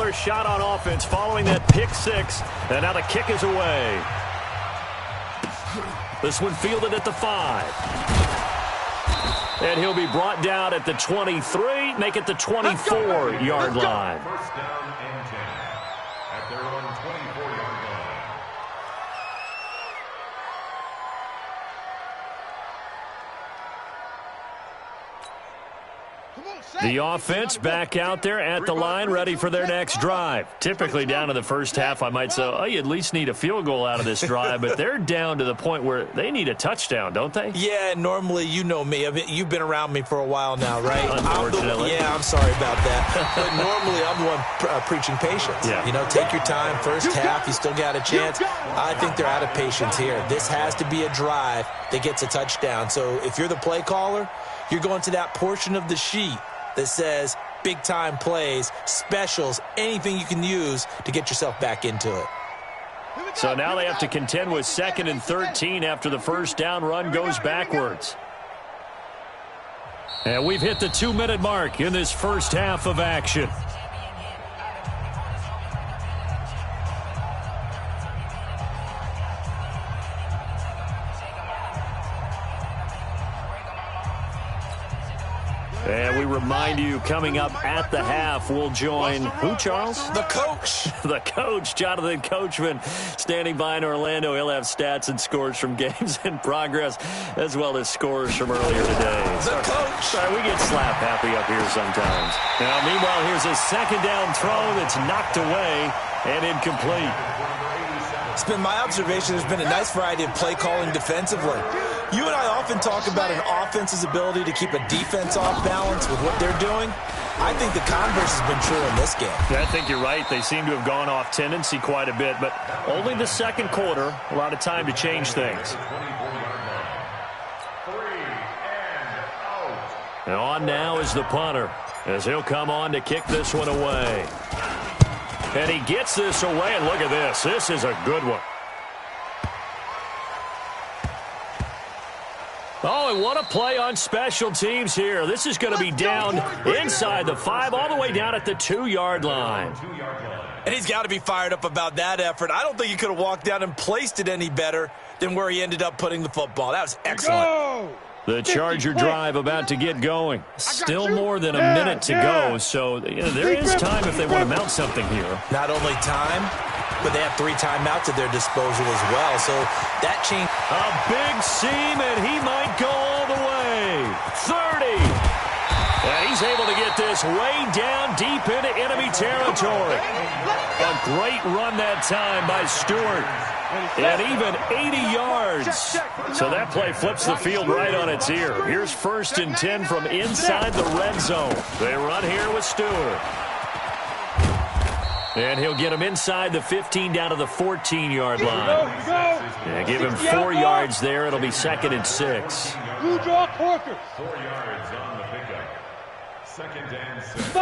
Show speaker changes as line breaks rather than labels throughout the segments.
first shot on offense following that pick six. And now the kick is away. This one fielded at the 5. And he'll be brought down at the 23, make it the 24-yard line.
First down and 10 at their own 24-yard line.
The offense back out there at the line, ready for their next drive. Typically down to the first half, I might say, oh, you at least need a field goal out of this drive, but they're down to the point where they need a touchdown, don't they?
Yeah, normally, you know me. I mean, you've been around me for a while now, right?
Unfortunately.
I'm sorry about that. But normally, I'm the one preaching patience.
Yeah.
You know, take your time. First half, you still got a chance. I think they're out of patience here. This has to be a drive that gets a touchdown. So if you're the play caller, you're going to that portion of the sheet that says big-time plays, specials, anything you can use to get yourself back into it.
So now they have to contend with 2nd and 13 after the first down run goes backwards. And we've hit the 2-minute mark in this first half of action. And we remind you, coming up at the half, we'll join who, Charles?
The coach.
The coach, Jonathan Coachman, standing by in Orlando. He'll have stats and scores from games in progress, as well as scores from earlier today.
The coach.
Sorry, we get slap happy up here sometimes. Now, meanwhile, here's a second down throw that's knocked away and incomplete.
It's been my observation there's been a nice variety of play calling defensively. You and I often talk about an offense's ability to keep a defense off balance with what they're doing. I think the converse has been true in this game.
Yeah, I think you're right. They seem to have gone off tendency quite a bit, but only the second quarter, a lot of time to change things. And on now is the punter, as he'll come on to kick this one away. And he gets this away, and look at this. This is a good one. Oh, and what a play on special teams here. This is going to be down inside the 5, all the way down at the 2-yard line.
And he's got to be fired up about that effort. I don't think he could have walked down and placed it any better than where he ended up putting the football. That was excellent.
The Charger drive about to get going. Still more than a minute to go, so there is time if they want to mount something here.
Not only time, but they have 3 timeouts at their disposal as well, so that change.
A big seam, and he might go all the way. 30. And he's able to get this way down deep into enemy territory. A great run that time by Stewart. And even 80 yards. So that play flips the field right on its ear. Here's 1st and 10 from inside the red zone. They run here with Stewart. And he'll get him inside the 15 down to the 14-yard line. Yeah, give him 4 yards there. It'll be 2nd and 6.
4 yards on the pickup. 2nd and 6.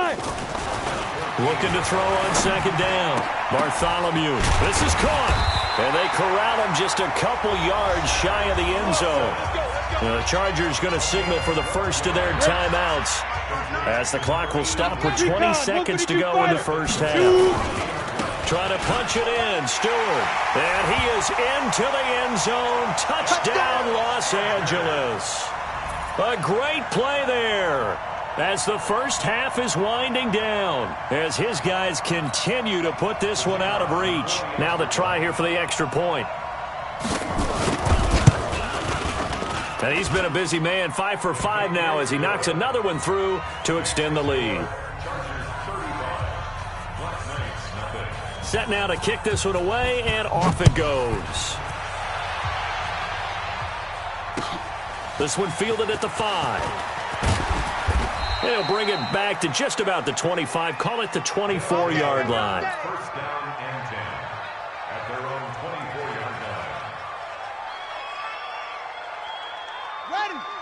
Looking to throw on 2nd down. Bartholomew. This is caught. And they corral him just a couple yards shy of the end zone. The Chargers going to signal for the first of their timeouts, as the clock will stop with 20 seconds to go in the first half. Trying to punch it in, Stewart. And he is into the end zone. Touchdown, Los Angeles. A great play there, as the first half is winding down, as his guys continue to put this one out of reach. Now the try here for the extra point. And he's been a busy man, 5 for 5 now, as he knocks another one through to extend the lead. Set now to kick this one away, and off it goes. This one fielded at the 5. They'll bring it back to just about the 25. Call it the 24-yard line.
First down and 10 at their own 24-yard line.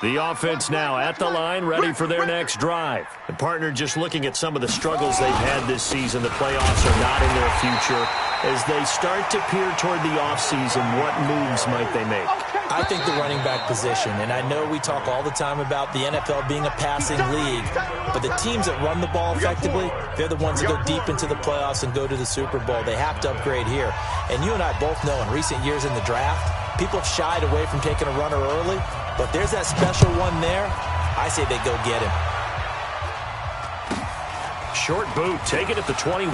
The offense now at the line, ready for their next drive. The partner just looking at some of the struggles they've had this season. The playoffs are not in their future. As they start to peer toward the offseason, what moves might they make?
I think the running back position, and I know we talk all the time about the NFL being a passing league, but the teams that run the ball effectively, they're the ones that go deep into the playoffs and go to the Super Bowl. They have to upgrade here. And you and I both know in recent years in the draft, people have shied away from taking a runner early, but there's that special one there. I say they go get him.
Short boot, take it at the 21.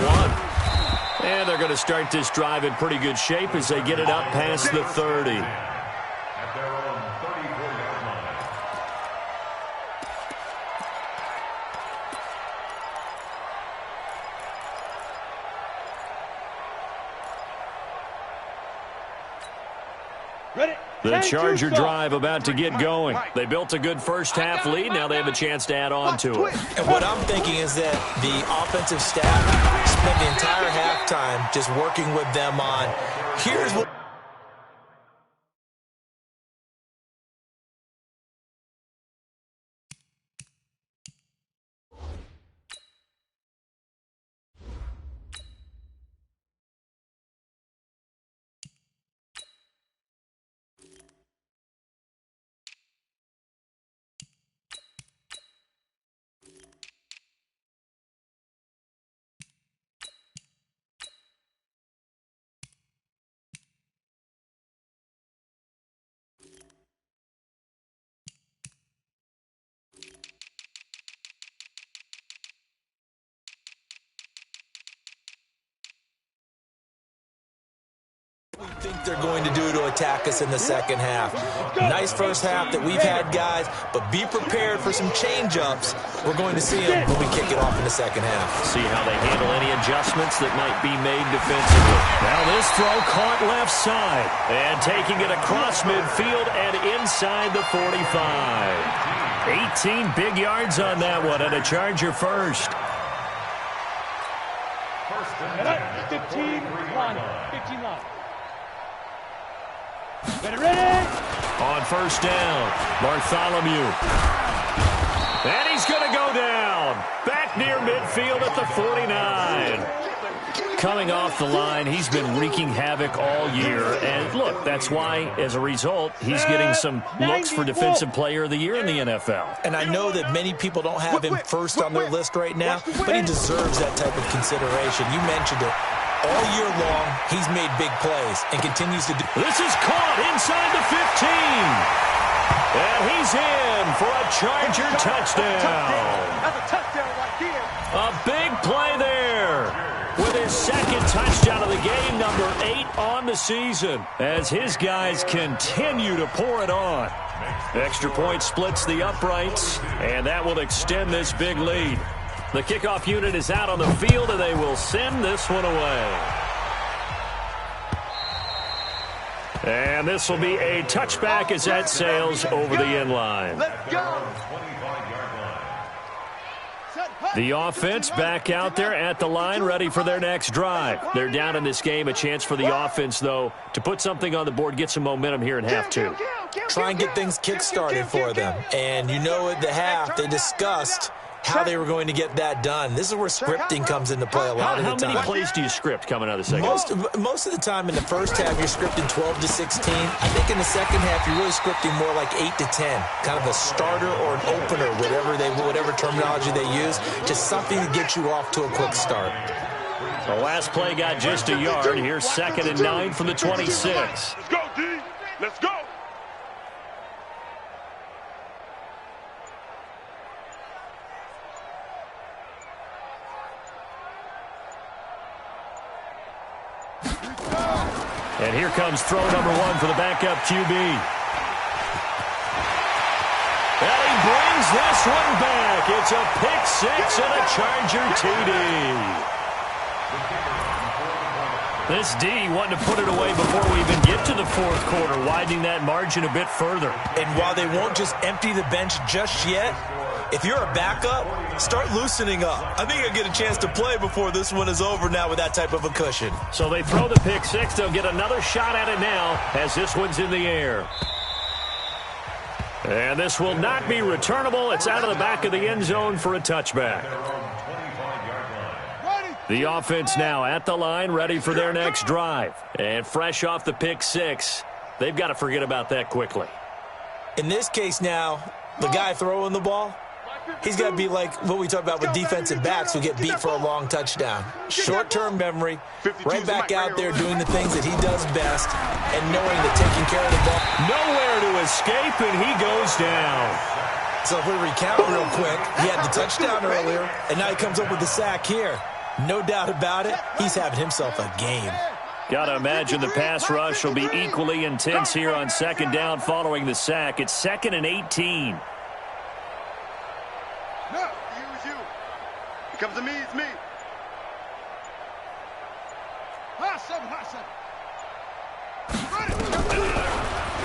And they're going to start this drive in pretty good shape as they get it up past the 30.
At their own 34-yard line.
The Charger drive about to get going. They built a good first-half lead. Now they have a chance to add on to it.
And what I'm thinking is that the offensive staff spent the entire halftime just working with them on, here's what... think they're going to do to attack us in the second half. Nice first half that we've had, guys, but be prepared for some change-ups. We're going to see them when we kick it off in the second half.
See how they handle any adjustments that might be made defensively. Now this throw caught left side. And taking it across midfield and inside the 45. 18 big yards on that one, and a Charger first.
15 line.
Ready. On first down, Bartholomew. And he's going to go down. Back near midfield at the 49. Coming off the line, he's been wreaking havoc all year. And look, that's why, as a result, he's getting some looks for Defensive Player of the Year in the NFL.
And I know that many people don't have him first on their list right now, but he deserves that type of consideration. You mentioned it. All year long, he's made big plays and continues to do.
This is caught inside the 15. And he's in for a Charger touchdown.
That's a touchdown right here.
A big play there. With his second touchdown of the game, number 8 on the season, as his guys continue to pour it on. Extra point splits the uprights, and that will extend this big lead. The kickoff unit is out on the field, and they will send this one away. And this will be a touchback as that sails over the end line.
Let's go.
The offense back out there at the line, ready for their next drive. They're down in this game. A chance for the offense, though, to put something on the board, get some momentum here in half two.
Try and get things kick-started for them. And you know at the half, they discussed how they were going to get that done. This is where scripting comes into play a lot of the time.
How many plays do you script coming out of the second?
Most of the time in the first half, you're scripting 12 to 16. I think in the second half, you're really scripting more like 8 to 10. Kind of a starter or an opener, whatever terminology they use. Just something to get you off to a quick start.
The last play got just a yard. Here's 2nd and 9 from the 26.
Let's go, D. Let's go.
And here comes throw number 1 for the backup QB. And he brings this one back. It's a pick 6 and a Charger TD. This D wanting to put it away before we even get to the fourth quarter, widening that margin a bit further.
And while they won't just empty the bench just yet, if you're a backup, start loosening up. I think you'll get a chance to play before this one is over now with that type of a cushion.
So they throw the pick 6. They'll get another shot at it now as this one's in the air. And this will not be returnable. It's out of the back of the end zone for a touchback. The offense now at the line, ready for their next drive. And fresh off the pick 6, they've got to forget about that quickly.
In this case now, the guy throwing the ball, he's got to be like what we talk about with defensive backs who get beat for a long touchdown. Short-term memory, right back out there doing the things that he does best and knowing that taking care of the ball.
Nowhere to escape, and he goes down.
So if we recount real quick, he had the touchdown earlier, and now he comes up with the sack here. No doubt about it, he's having himself a game.
Got to imagine the pass rush will be equally intense here on second down following the sack. It's 2nd and 18.
No, you is you. It comes to me, it's me.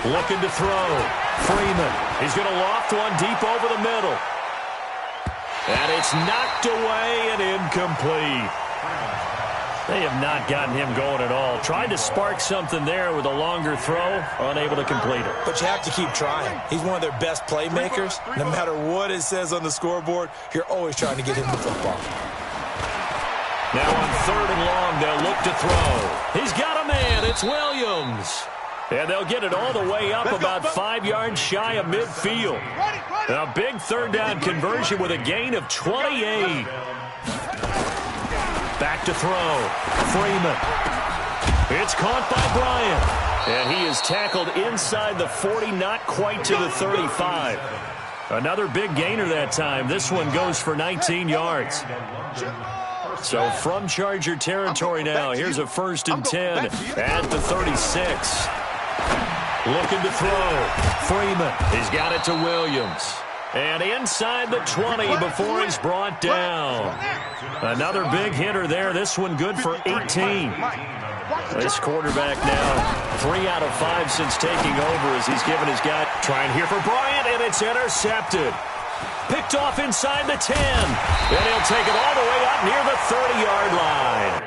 Looking to throw. Freeman. He's going to loft one deep over the middle. And it's knocked away and incomplete. They have not gotten him going at all. Tried to spark something there with a longer throw, unable to complete it.
But you have to keep trying. He's one of their best playmakers. No matter what it says on the scoreboard, you're always trying to get him the football.
Now on 3rd and long, they'll look to throw. He's got a man. It's Williams. And they'll get it all the way up about 5 yards shy of midfield. A big 3rd down conversion with a gain of 28. Back to throw. Freeman. It's caught by Bryant. And he is tackled inside the 40, not quite to the 35. Another big gainer that time. This one goes for 19 yards. So from Charger territory now, here's a 1st and 10 at the 36. Looking to throw. Freeman. He's got it to Williams. And inside the 20 before he's brought down. Another big hitter there. This one good for 18. This quarterback now 3 out of 5 since taking over as he's given his guy. Trying here for Bryant, and it's intercepted. Picked off inside the 10. And he'll take it all the way up near the 30-yard line.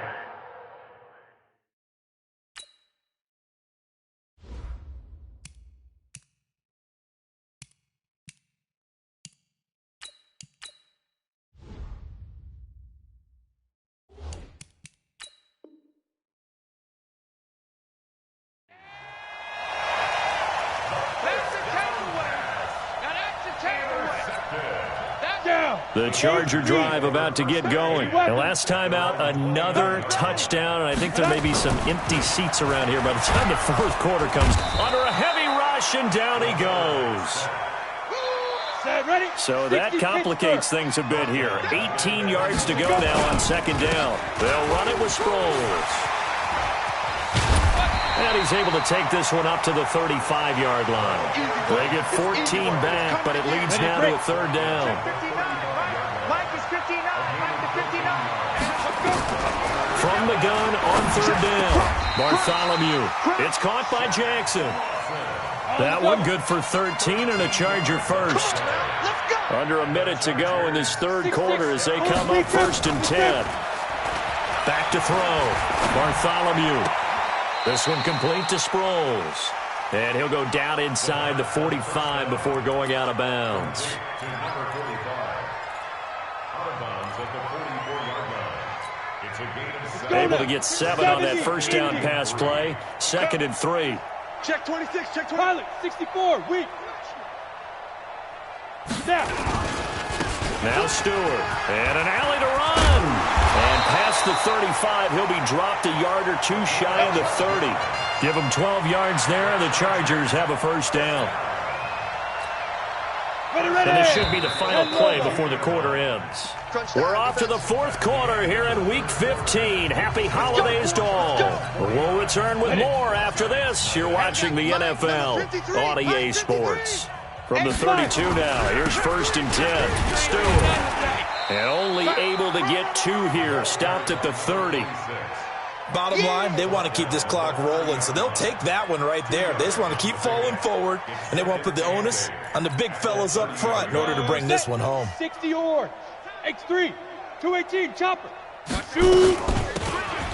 The Charger drive about to get going. And last time out, another touchdown. And I think there may be some empty seats around here by the time the 4th quarter comes. Under a heavy rush, and down he goes. So that complicates things a bit here. 18 yards to go now on 2nd down. They'll run it with Sproles. And he's able to take this one up to the 35-yard line. They get 14 back, but it leads now to a 3rd down. From the gun on 3rd down. Bartholomew. It's caught by Jackson. That one good for 13 and a Charger 1st. Under a minute to go in this 3rd quarter as they come up 1st and 10. Back to throw. Bartholomew. This one complete to Sproles. And he'll go down inside the 45 before going out of bounds. Able to get 7 on that 1st down pass play. 2nd and 3.
Check 26, check 20. 64, weak.
Now Stewart. And an alley to run. And past the 35, he'll be dropped a yard or 2 shy of the 30. Give him 12 yards there, and the Chargers have a 1st down. And this should be the final play before the quarter ends. We're off to the 4th quarter here in Week 15. Happy holidays to all. We'll return with more after this. You're watching the NFL on EA Sports. From the 32 now, here's 1st and 10. Stewart. And only able to get 2 here. Stopped at the 30.
Bottom line, they want to keep this clock rolling, so they'll take that one right there. They just want to keep falling forward, and they want to put the onus on the big fellas up front in order to bring this one home.
60 yards. X3. 218. Chopper. Shoot.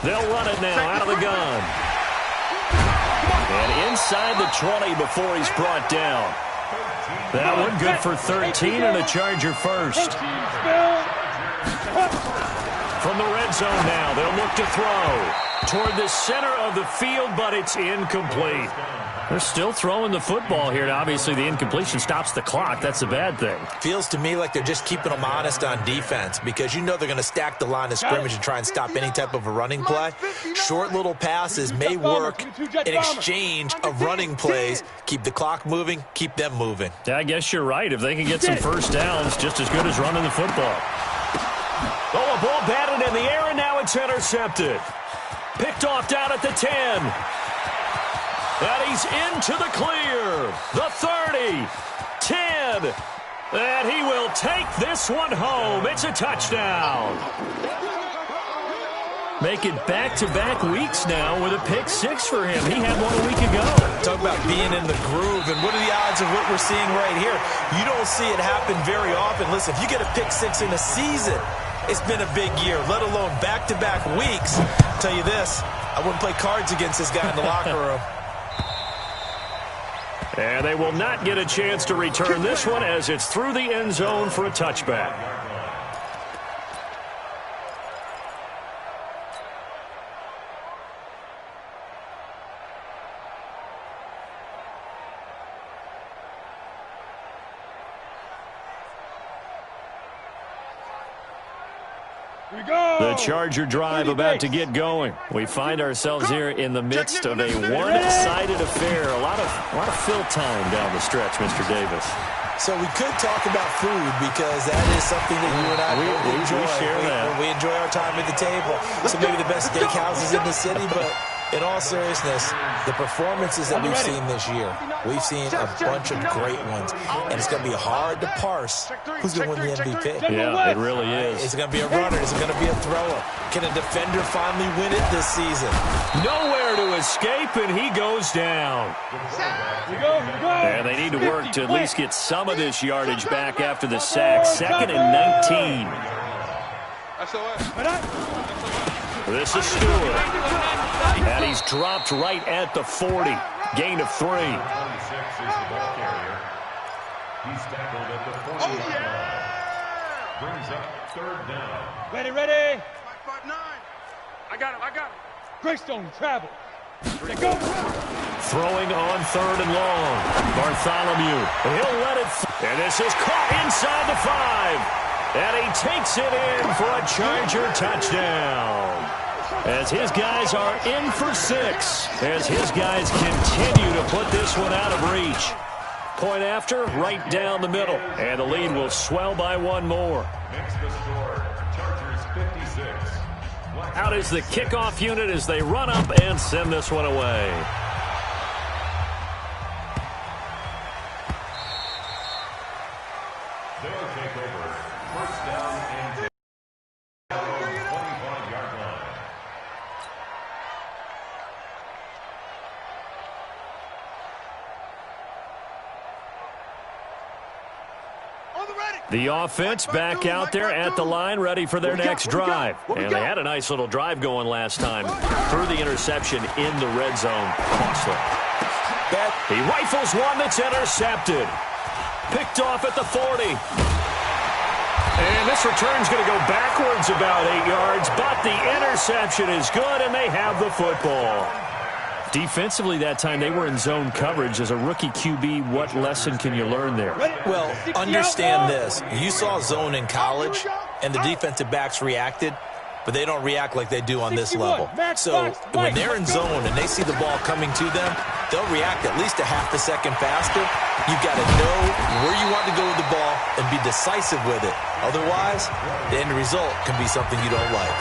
They'll run it now out of the gun. And inside the 20 before he's brought down. That one good for 13 and a Charger 1st. From the red zone now, they'll look to throw toward the center of the field, but it's incomplete. They're still throwing the football here, and obviously the incompletion stops the clock. That's a bad thing.
Feels to me like they're just keeping them honest on defense because you know they're going to stack the line of scrimmage and try and stop any type of a running play. Short little passes may work in exchange of running plays. Keep the clock moving, keep them moving.
Yeah, I guess you're right. If they can get some first downs, just as good as running the football. Oh, a ball batted in the air, and now it's intercepted. Picked off down at the 10. And he's into the clear. The 30, 10. And he will take this one home. It's a touchdown. Make it back-to-back weeks now with a pick 6 for him. He had one a week ago.
Talk about being in the groove, and what are the odds of what we're seeing right here? You don't see it happen very often. Listen, if you get a pick 6 in a season, it's been a big year, let alone back-to-back weeks. I'll tell you this, I wouldn't play cards against this guy in the locker room.
And they will not get a chance to return this one as it's through the end zone for a touchback. The Charger drive about to get going. We find ourselves here in the midst of a one-sided affair. A lot of fill time down the stretch, Mr. Davis.
So we could talk about food because that is something that you and I enjoy.
We share that.
We enjoy our time at the table. So maybe the best steakhouses in the city, but in all seriousness, the performances that we've seen this year, we've seen a bunch of great ones, and it's going to be hard to parse who's going to win the MVP.
Yeah, it really is.
Is it going to be a runner? Is it going to be a thrower? Can a defender finally win it this season?
Nowhere to escape, and he goes down. And they need to work to at least get some of this yardage back after the sack. 2nd and 19. This is Stewart. And he's dropped right at the 40. Gain of 3.
26 is the ball carrier. He's tackled at the 40 line. Brings up 3rd down.
Ready.
559. I got him.
Greystone travel. Let go.
Throwing on 3rd and long. Bartholomew. He'll let it. And this is caught inside the 5. And he takes it in for a Charger touchdown. As his guys are in for 6. As his guys continue to put this one out of reach. Point after, right down the middle. And the lead will swell by 1 more.
Makes the score. Chargers 56.
Out is the kickoff unit as they run up and send this one away.
They'll take over. 1st down and 25-yard line.
The offense back out there at the line, ready for their next drive. And they had a nice little drive going last time. Through the interception in the red zone. Costly. He rifles one that's intercepted. Picked off at the 40. And this return's going to go backwards about 8 yards, but the interception is good, and they have the football. Defensively that time, they were in zone coverage. As a rookie QB, what lesson can you learn there?
Well, understand this. You saw zone in college, and the defensive backs reacted, but they don't react like they do on this level. So when they're in zone and they see the ball coming to them, they'll react at least a half a second faster. You've got to know where you want to go with the ball and be decisive with it. Otherwise, the end result can be something you don't like.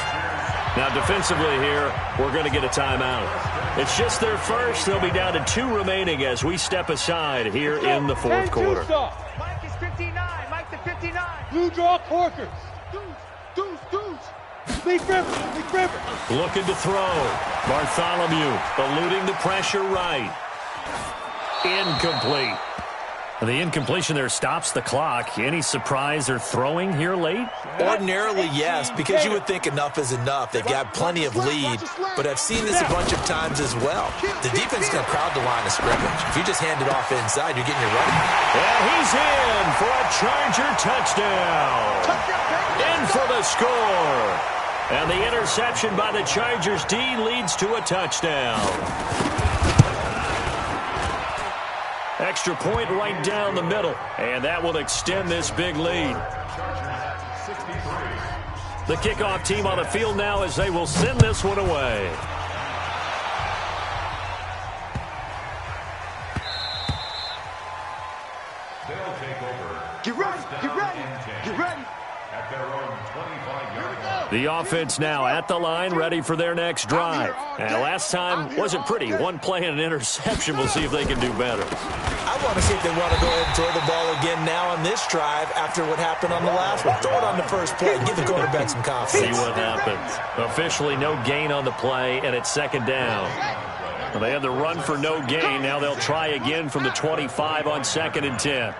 Now, defensively here, we're going to get a timeout. It's just their first. They'll be down to 2 remaining as we step aside here in the 4th quarter.
Mike is 59. Mike to 59. Blue draw Corkers. Deuce. Big River.
Looking to throw. Bartholomew eluding the pressure right. Incomplete. The incompletion there stops the clock. Any surprise they're throwing here late?
Ordinarily, yes, because you would think enough is enough. They've got plenty of lead, but I've seen this a bunch of times as well. The defense is going to crowd the line of scrimmage. If you just hand it off inside, you're getting your running.
And he's in for a Charger touchdown. In for the score. And the interception by the Chargers D leads to a touchdown. Extra point right down the middle, and that will extend this big lead. The kickoff team on the field now as they will send this one away.
They'll take over.
Get ready, get ready, get ready.
At their own 25-yard line.
The offense now at the line, ready for their next drive. And last time wasn't pretty. One play and an interception. We'll see if they can do better.
I want to see if they want to go ahead and throw the ball again now on this drive after what happened on the last one. Throw it on the first play. Give the quarterback some confidence.
See what happens. Officially no gain on the play, and it's second down. Well, they had the run for no gain. Now they'll try again from the 25 on 2nd and 10.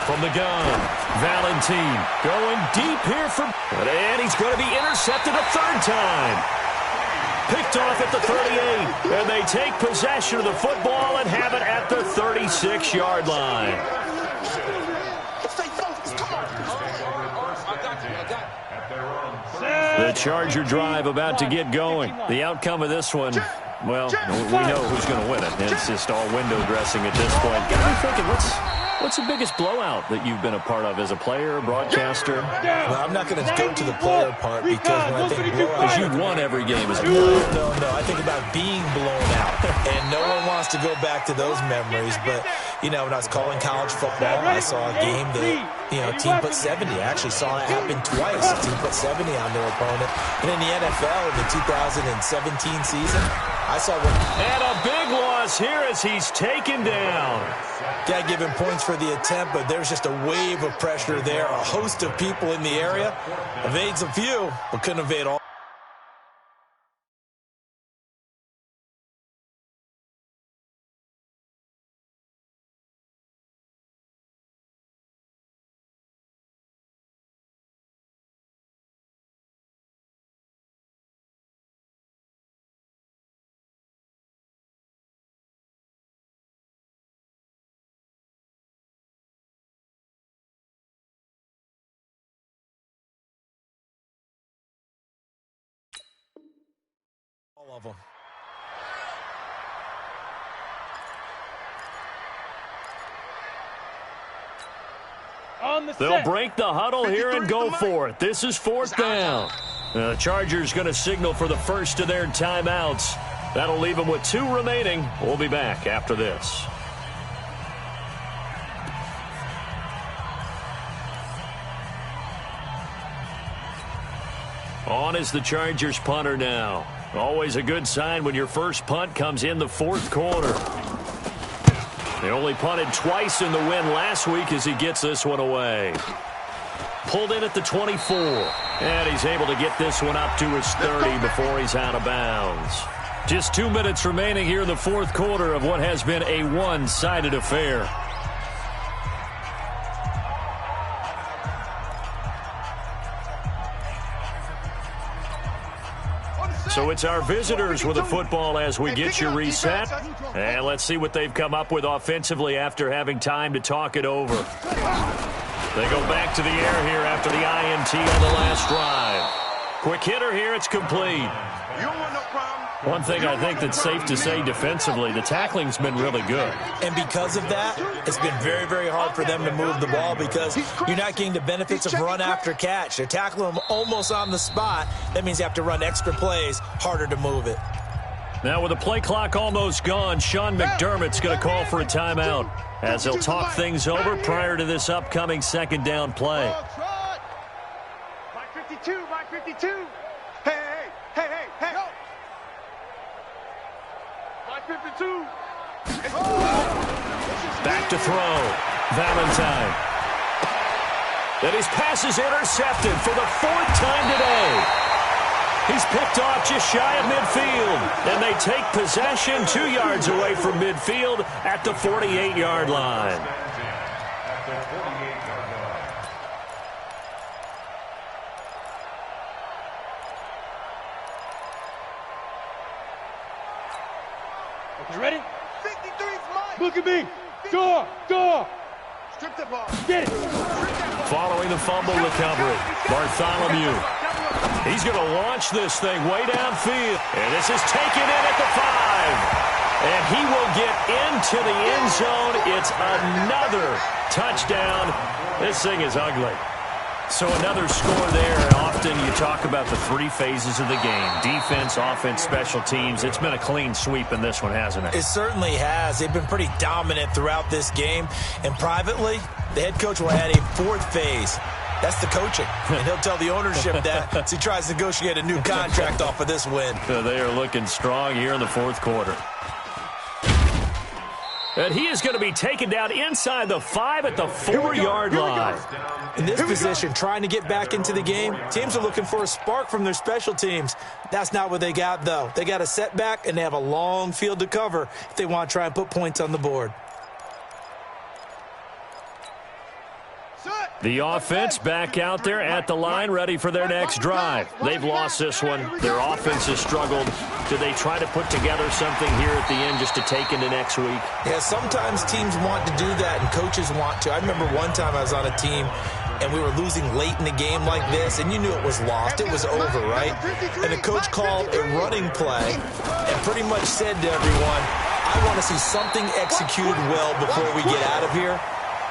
From the gun, Valentine going deep here for... And he's going to be intercepted a third time. Picked off at the 38. And they take possession of the football and have it at the 36-yard line. The Charger drive about to get going. The outcome of this one, well, we know who's going to win it. It's just all window dressing at this point. Got to be thinking, what's the biggest blowout that you've been a part of as a player, broadcaster?
Well, I'm not going to go to the player part because when I think blowout...
Because you've won every game as a player.
No. I think about being blown out. And no one wants to go back to those memories. But, you know, when I was calling college football, I saw a game that, you know, a team put 70. I actually saw it happen twice. A team put 70 on their opponent. And in the NFL in the 2017 season, I saw one.
And a big loss here as he's taken down.
Got to give him points for the attempt, but there's just a wave of pressure there. A host of people in the area. Evades a few, but couldn't evade all. All of them.
They'll break the huddle here and go for it. This is 4th down. The Chargers going to signal for the first of their timeouts. That'll leave them with 2 remaining. We'll be back after this. On is the Chargers punter now. Always a good sign when your first punt comes in the 4th quarter. They only punted twice in the win last week as he gets this one away. Pulled in at the 24. And he's able to get this one up to his 30 before he's out of bounds. Just 2 minutes remaining here in the 4th quarter of what has been a one-sided affair. So it's our visitors with the football as we get you reset. And let's see what they've come up with offensively after having time to talk it over. They go back to the air here after the INT on the last drive. Quick hitter here, it's complete.
You don't want no problem.
One thing I think that's safe to say defensively, the tackling's been really good.
And because of that, it's been very, very hard for them to move the ball because you're not getting the benefits of run after catch. They're tackling them almost on the spot. That means you have to run extra plays, harder to move it.
Now with the play clock almost gone, Sean McDermott's going to call for a timeout as he'll talk things over prior to this upcoming 2nd down play.
Mike 52, Mike 52. Hey. Mike 52.
Back to throw. Valentine. And his pass is intercepted for the 4th time today. He's picked off just shy of midfield. And they take possession 2 yards away from midfield at the 48-yard line.
You ready?
53's Mike.
Look at me. Door.
Strip the ball.
Get it.
Following the fumble recovery, Bartholomew. He's going to launch this thing way downfield. And this is taken in at the 5. And he will get into the end zone. It's another touchdown. This thing is ugly. So another score there. And often you talk about the 3 phases of the game. Defense, offense, special teams. It's been a clean sweep in this one, hasn't it?
It certainly has. They've been pretty dominant throughout this game. And privately, the head coach will add a 4th phase. That's the coaching. And he'll tell the ownership that as he tries to negotiate a new contract off of this win.
So they are looking strong here in the 4th quarter. And he is going to be taken down inside the 5 at the 4-yard line.
In this position, trying to get back into the game, teams are looking for a spark from their special teams. That's not what they got, though. They got a setback, and they have a long field to cover if they want to try and put points on the board.
The offense back out there at the line, ready for their next drive. They've lost this one. Their offense has struggled. Do they try to put together something here at the end just to take into next week?
Yeah, sometimes teams want to do that and coaches want to. I remember one time I was on a team and we were losing late in the game like this, and you knew it was lost. It was over, right? And the coach called a running play and pretty much said to everyone, I want to see something executed well before we get out of here.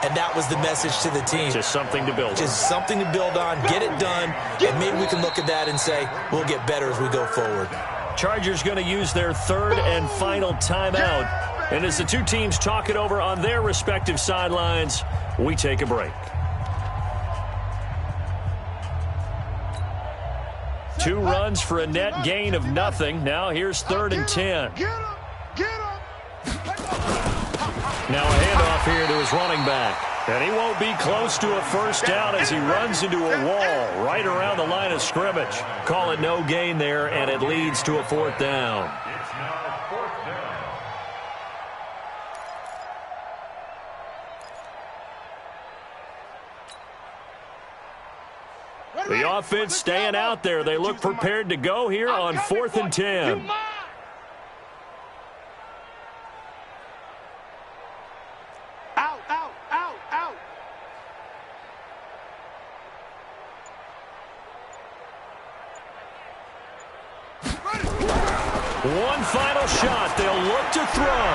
And that was the message to the team.
Just something to build on.
Just something to build on, get it done, and maybe we can look at that and say, we'll get better as we go forward.
Chargers going to use their 3rd and final timeout. And as the 2 teams talk it over on their respective sidelines, we take a break. 2 runs for a net gain of nothing. Now here's 3rd and 10. Now a handoff here to his running back. And he won't be close to a first down as he runs into a wall right around the line of scrimmage. Call it no gain there, and it leads to a 4th down.
It's now 4th down.
The offense staying out there. They look prepared to go here on 4th and 10. One final shot. They'll look to throw.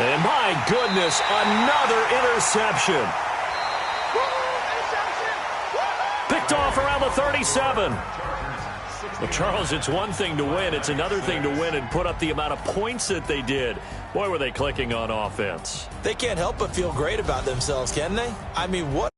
And my goodness, another interception. Picked off around the 37. Well, Charles, it's one thing to win. It's another thing to win and put up the amount of points that they did. Boy, were they clicking on offense.
They can't help but feel great about themselves, can they? I mean, what